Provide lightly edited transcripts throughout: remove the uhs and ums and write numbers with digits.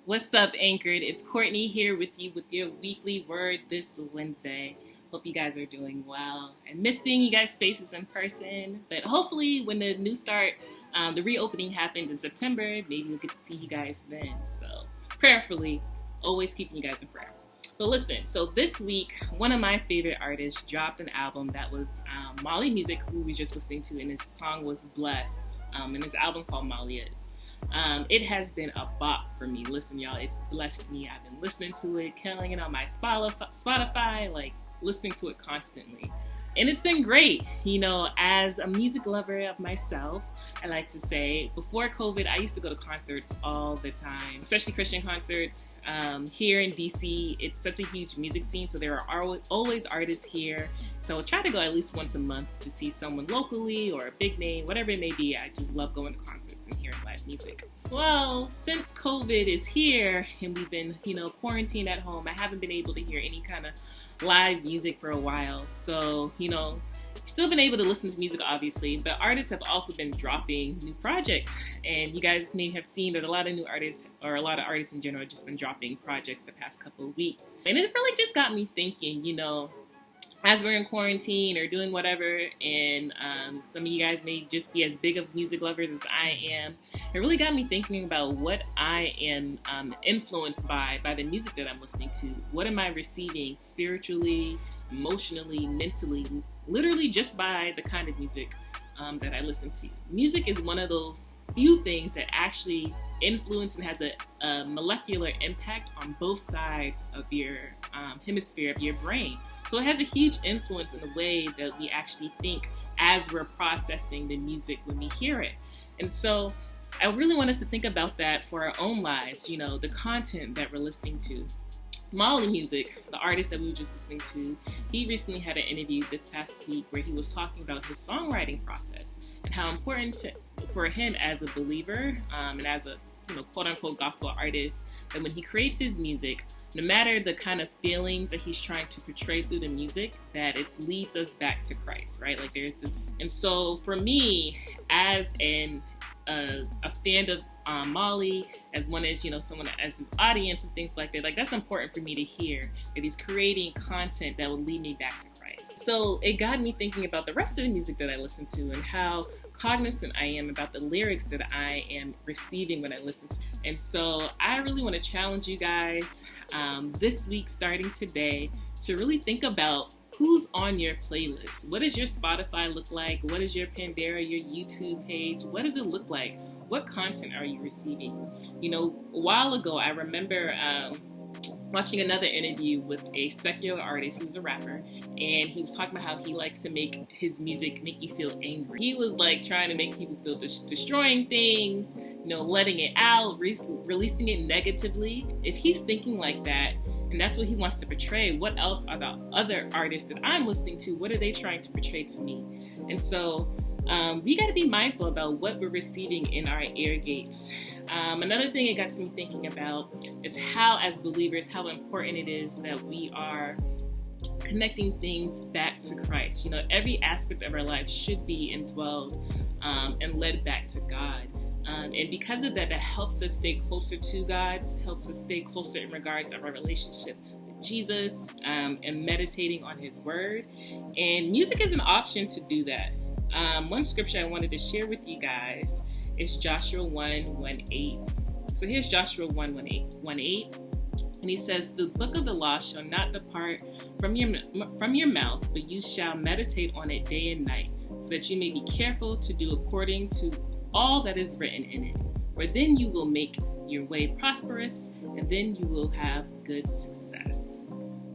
What's up, Anchored? It's Kourtney here with you with your weekly word this Wednesday. Hope you guys are doing well. I miss seeing you guys' faces in person, but hopefully when the new start, the reopening happens in September, maybe we'll get to see you guys then. So prayerfully, always keeping you guys in prayer. But listen, so this week, one of my favorite artists dropped an album that was Molly Music, who we were just listening to, and his song was Blessed, and his album's called Molly Is. It has been a bop for me. Listen, y'all, it's blessed me. I've been listening to it, killing it on my Spotify, like listening to it constantly. And it's been great. You know, as a music lover of myself, I like to say, before COVID, I used to go to concerts all the time, especially Christian concerts. Here in DC, it's such a huge music scene, so there are always artists here. So I try to go at least once a month to see someone locally or a big name, whatever it may be. I just love going to concerts and hearing live music. Well, since COVID is here and we've been, quarantined at home, I haven't been able to hear any kind of live music for a while. So, still been able to listen to music, obviously, but artists have also been dropping new projects. And you guys may have seen that a lot of new artists, or a lot of artists in general, have just been dropping projects the past couple of weeks. And it really just got me thinking, as we're in quarantine or doing whatever, and some of you guys may just be as big of music lovers as I am, it really got me thinking about what I am influenced by the music that I'm listening to. What am I receiving spiritually, emotionally, mentally, literally just by the kind of music that I listen to. Music is one of those few things that actually influence and has a molecular impact on both sides of your hemisphere of your brain. So it has a huge influence in the way that we actually think as we're processing the music when we hear it. And so I really want us to think about that for our own lives, the content that we're listening to. Molly Music, the artist that we were just listening to, he recently had an interview this past week where he was talking about his songwriting process and how important for him as a believer and as a quote-unquote gospel artist, that when he creates his music, no matter the kind of feelings that he's trying to portray through the music, that it leads us back to Christ, right? Like there's this. And so for me, as a fan of Molly, as one as someone as his audience and things like that, like that's important for me to hear that he's creating content that will lead me back to Christ. So it got me thinking about the rest of the music that I listen to and how cognizant I am about the lyrics that I am receiving when I listen to. And so I really want to challenge you guys this week, starting today, to really think about who's on your playlist. What does your Spotify look like? What is your Pandora, your YouTube page? What does it look like? What content are you receiving? A while ago, I remember watching another interview with a secular artist. He was a rapper, and he was talking about how he likes to make his music make you feel angry. He was like trying to make people feel destroying things, letting it out, releasing it negatively. If he's thinking like that, and that's what he wants to portray, what else are the other artists that I'm listening to? What are they trying to portray to me? And so we got to be mindful about what we're receiving in our ear gates. Another thing it got me thinking about is how, as believers, how important it is that we are connecting things back to Christ. Every aspect of our life should be indwelled and led back to God. And because of that, that helps us stay closer to God, helps us stay closer in regards of our relationship with Jesus and meditating on His Word. And music is an option to do that. One scripture I wanted to share with you guys is Joshua 1:1-8. So here's Joshua 1:8. And he says, "The book of the law shall not depart from your mouth, but you shall meditate on it day and night, so that you may be careful to do according to all that is written in it. For then you will make your way prosperous, and then you will have good success."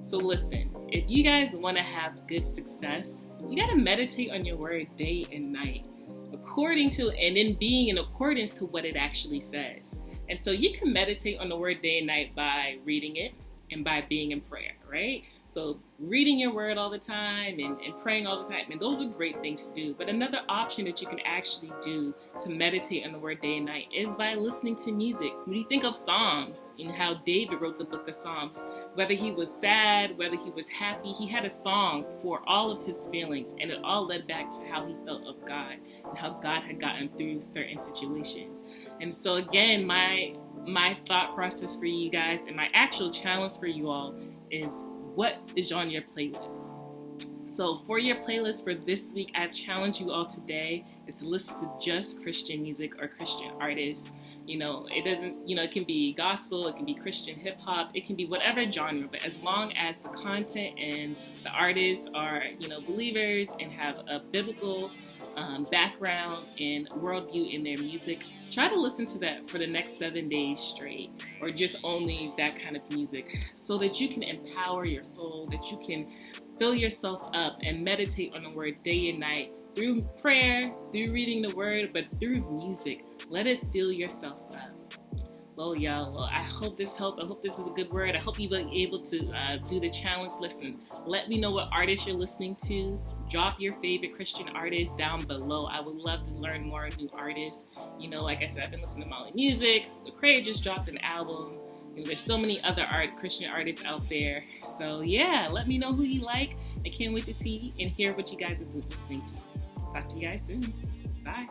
So listen, if you guys want to have good success, you got to meditate on your word day and night, and then being in accordance to what it actually says. And so you can meditate on the word day and night by reading it, and by being in prayer, right? So reading your word all the time and praying all the time, and those are great things to do. But another option that you can actually do to meditate on the word day and night is by listening to music. When you think of Psalms and how David wrote the book of Psalms, whether he was sad, whether he was happy, he had a song for all of his feelings, and it all led back to how he felt of God and how God had gotten through certain situations. And so again, my thought process for you guys and my actual challenge for you all is, what is on your playlist? So for your playlist for this week, I challenge you all today is to listen to just Christian music or Christian artists. It doesn't, it can be gospel, it can be Christian hip hop, it can be whatever genre, but as long as the content and the artists are, believers and have a biblical background and worldview in their music, try to listen to that for the next 7 days straight, or just only that kind of music, so that you can empower your soul, that you can fill yourself up and meditate on the word day and night through prayer, through reading the word, but through music. Let it fill yourself up. Well, y'all, I hope this helped. I hope this is a good word. I hope you'll be able to do the challenge. Listen, let me know what artists you're listening to. Drop your favorite Christian artists down below. I would love to learn more new artists. Like I said, I've been listening to Molly Music. Lecrae just dropped an album. There's so many other Christian artists out there. So yeah, let me know who you like. I can't wait to see and hear what you guys are listening to. Talk to you guys soon. Bye.